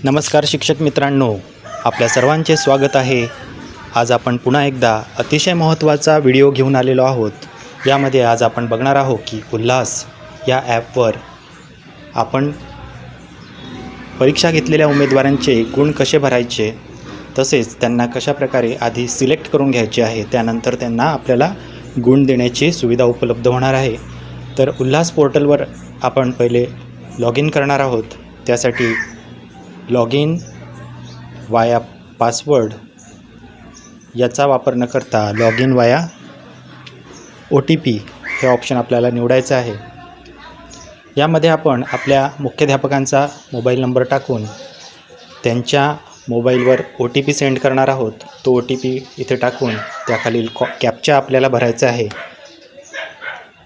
नमस्कार शिक्षक मित्रांनो, आपल्या सर्वांचे स्वागत आहे. आज आपण पुन्हा एकदा अतिशय महत्त्वाचा व्हिडिओ घेऊन आलेलो आहोत. यामध्ये आज आपण बघणार आहोत की उल्हास या ॲपवर आपण परीक्षा घेतलेल्या उमेदवारांचे गुण कसे भरायचे, तसेच त्यांना कशाप्रकारे आधी सिलेक्ट करून घ्यायचे आहे, त्यानंतर त्यांना आपल्याला गुण देण्याची सुविधा उपलब्ध होणार आहे. तर उल्हास पोर्टलवर आपण पहिले लॉग इन करणार आहोत. त्यासाठी लॉग इन वाया पासवर्ड याचा वापर न करता लॉग इन वाया OTP हे ऑप्शन आपल्याला निवडायचं आहे. यामध्ये आपण आपल्या मुख्याध्यापकांचा मोबाईल नंबर टाकून त्यांच्या मोबाईलवर OTP सेंड करणार आहोत. तो OTP इथे टाकून त्याखालील कॅप्चा आपल्याला भरायचा आहे.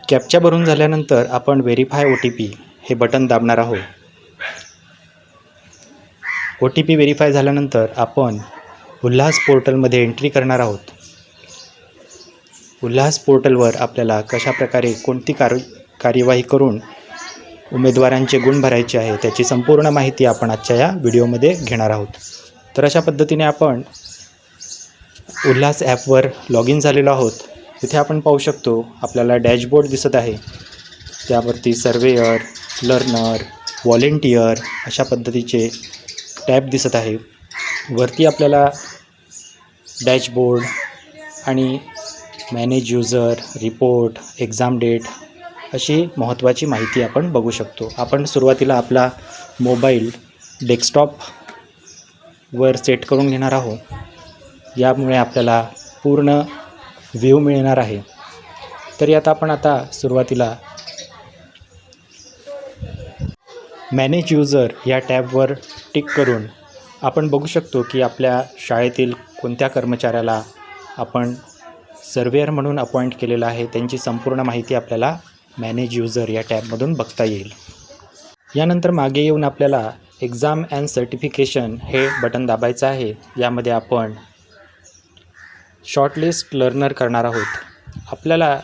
कॅप्चा भरून झाल्यानंतर आपण व्हेरीफाय OTP हे बटन दाबणार आहोत. OTP व्हेरीफाय झाल्यानंतर आपण उल्हास पोर्टलमध्ये एंट्री करणार आहोत. उल्हास पोर्टलवर आपल्याला कशाप्रकारे कोणती कार्यवाही करून उमेदवारांचे गुण भरायचे आहे त्याची संपूर्ण माहिती आपण आजच्या या व्हिडिओमध्ये घेणार आहोत. तर अशा पद्धतीने आपण उल्हास ॲपवर लॉग इन झालेलो आहोत. तिथे आपण पाहू शकतो आपल्याला डॅशबोर्ड दिसत आहे. त्यावरती सर्वेयर, लर्नर, व्हॉलेंटियर अशा पद्धतीचे टॅब दिसत आहे. वरती आपल्याला डॅशबोर्ड आणि manage user, report, exam date अशी महत्त्वाची माहिती आपण बघू शकतो. आपण सुरुवातीला आपला मोबाईल डेस्कटॉपवर सेट करून घेणार आहोत. यामुळे आपल्याला पूर्ण व्ह्यू मिळणार आहे. तर यात आपण आता सुरुवातीला मॅनेज युजर या टॅबवर टिक करून आपण बघू शकतो की आपल्या शाळेतील कोणत्या कर्मचाऱ्याला आपण सर्वेअर म्हणून अपॉइंट केलेलं आहे त्यांची संपूर्ण माहिती आपल्याला मॅनेज युजर या टॅबमधून बघता येईल. यानंतर मागे येऊन आपल्याला एक्झाम अँड सर्टिफिकेशन हे बटन दाबायचं आहे. यामध्ये आपण शॉर्टलिस्ट लर्नर करणार आहोत. आपल्याला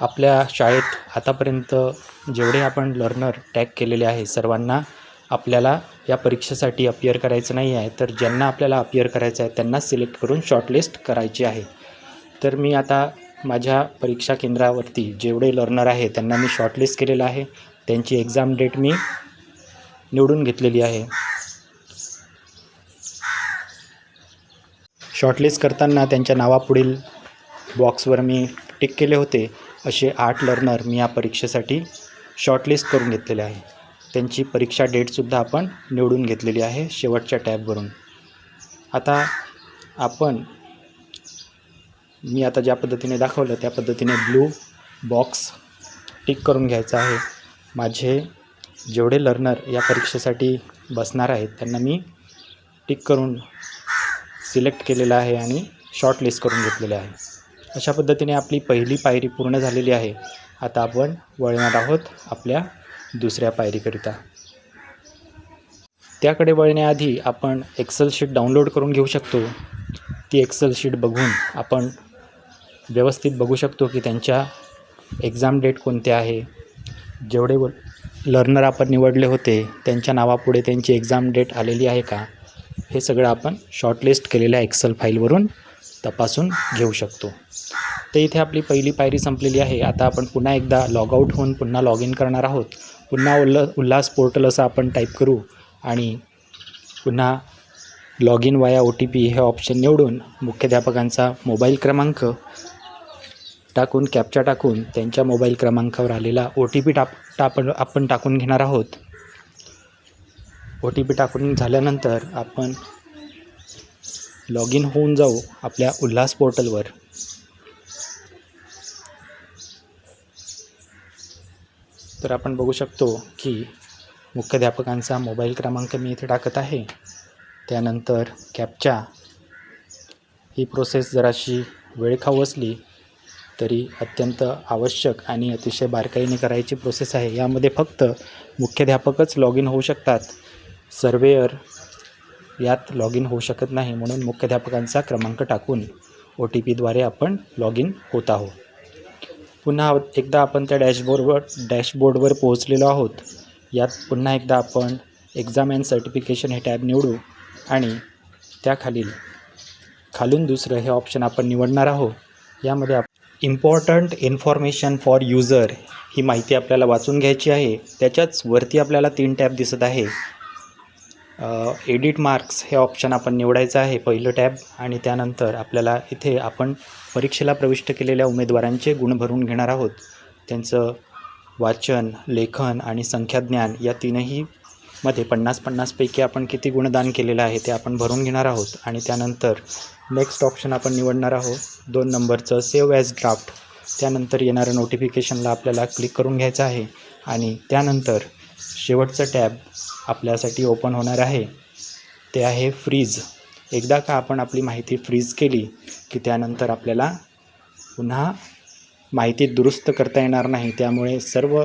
आपल्या शाळेत आतापर्यंत जेवढे आपण लर्नर टॅग केलेले आहे सर्वांना आपल्याला या परीक्षेसाठी अपियर करायचं नाही आहे. तर ज्यांना आपल्याला अपियर करायचं आहे त्यांना सिलेक्ट करून शॉर्टलिस्ट करायची आहे. तर मी आता माझ्या परीक्षा केंद्रावरती जेवढे लर्नर आहे त्यांना मी शॉर्टलिस्ट केलेलं आहे. त्यांची एक्झाम डेट मी निवडून घेतलेली आहे. शॉर्टलिस्ट करताना त्यांच्या नावापुढील बॉक्सवर मी टिक केले होते. असे 8 लर्नर मी या परीक्षेसाठी शॉर्टलिस्ट करून घेतलेले आहे. त्यांची परीक्षा डेटसुद्धा आपण निवडून घेतलेली आहे शेवटच्या टॅबवरून. आता मी आता ज्या पद्धतीने दाखवलं त्या पद्धतीने ब्लू बॉक्स टिक करून घ्यायचा आहे. माझे जेवढे लर्नर या परीक्षेसाठी बसणार आहेत त्यांना मी टिक करून सिलेक्ट केलेलं आहे आणि शॉर्टलिस्ट करून घेतलेले आहे. अशा पद्धतीने आपली पहिली पायरी पूर्ण झालेली आहे. आता आपण वळणार आहोत आपल्या दुसऱ्या पायरीकरिता. त्याकडे वळण्याआधी आपण एक्सेल शीट डाउनलोड करून घेऊ शकतो. ती एक्सेल शीट बघून आपण व्यवस्थित बघू शकतो की त्यांच्या एक्झाम डेट कोणते आहे, जेवढे लर्नर आपण निवडले होते त्यांच्या नावापुढे त्यांची एक्झाम डेट आलेली आहे का, हे सगळं आपण शॉर्टलिस्ट केलेल्या एक्सेल फाईलवरून तपासून घेऊ शकतो. तर इथे आपली पहिली पायरी संपलेली आहे. आता आपण पुन्हा एकदा लॉग आऊट होऊन पुन्हा लॉग इन करणार आहोत. पुन्हा उल्हास पोर्टल असं आपण टाईप करू आणि पुन्हा लॉग इन वाया OTP हे ऑप्शन निवडून मुख्याध्यापकांचा मोबाईल क्रमांक टाकून कॅप्चा टाकून त्यांच्या मोबाईल क्रमांकावर आलेला OTP आपण टाकून घेणार आहोत. OTP टाकून झाल्यानंतर आपण लॉग इन होऊन जाऊ आपल्या उल्हास पोर्टलवर. तर आपण बघू शकतो की मुख्याध्यापकांचा मोबाईल क्रमांक मी इथे टाकत आहे. त्यानंतर कॅप्चा. ही प्रोसेस जराशी वेळखाऊ असली तरी अत्यंत आवश्यक आणि अतिशय बारकाईने करायची प्रोसेस आहे. यामध्ये फक्त मुख्याध्यापकच लॉग इन होऊ शकतात. सर्वेअर यात लॉग इन होऊ शकत नाही. म्हणून मुख्याध्यापकांचा क्रमांक टाकून OTPद्वारे आपण लॉग इन होत आहोत. पुन्हा एकदा आपण त्या डॅशबोर्डवर पोहोचलेलो आहोत. यात पुन्हा एकदा आपण एक्झाम अँड सर्टिफिकेशन हे टॅब निवडू आणि खालून दुसरं हे ऑप्शन आपण निवडणार आहोत. यामध्ये इम्पॉर्टंट इन्फॉर्मेशन फॉर यूजर ही माहिती आपल्याला वाचून घ्यायची आहे. त्याच्याच वरती आपल्याला 3 टॅब दिसत आहे. एडिट मार्क्स हे ऑप्शन आपण निवडायचं आहे पहिलं टॅब. आणि त्यानंतर आपल्याला इथे आपण परीक्षेला प्रविष्ट केलेल्या उमेदवारांचे गुण भरून घेणार आहोत. त्यांचं वाचन, लेखन आणि संख्याज्ञान या तीनही मध्ये 50-50 पैकी आपण किती गुणदान केलेलं आहे ते आपण भरून घेणार आहोत. आणि त्यानंतर नेक्स्ट ऑप्शन आपण निवडणार आहोत 2 नंबरचं सेव्ह ॲज ड्राफ्ट. त्यानंतर येणारं नोटिफिकेशनला आपल्याला क्लिक करून घ्यायचं आहे. आणि त्यानंतर शेवटचं टॅब आपल्यासाठी ओपन होणार आहे ते आहे फ्रीज. एकदा का आपण आपली माहिती फ्रीज केली की त्यानंतर आपल्याला पुन्हा माहिती दुरुस्त करता येणार नाही. त्यामुळे सर्व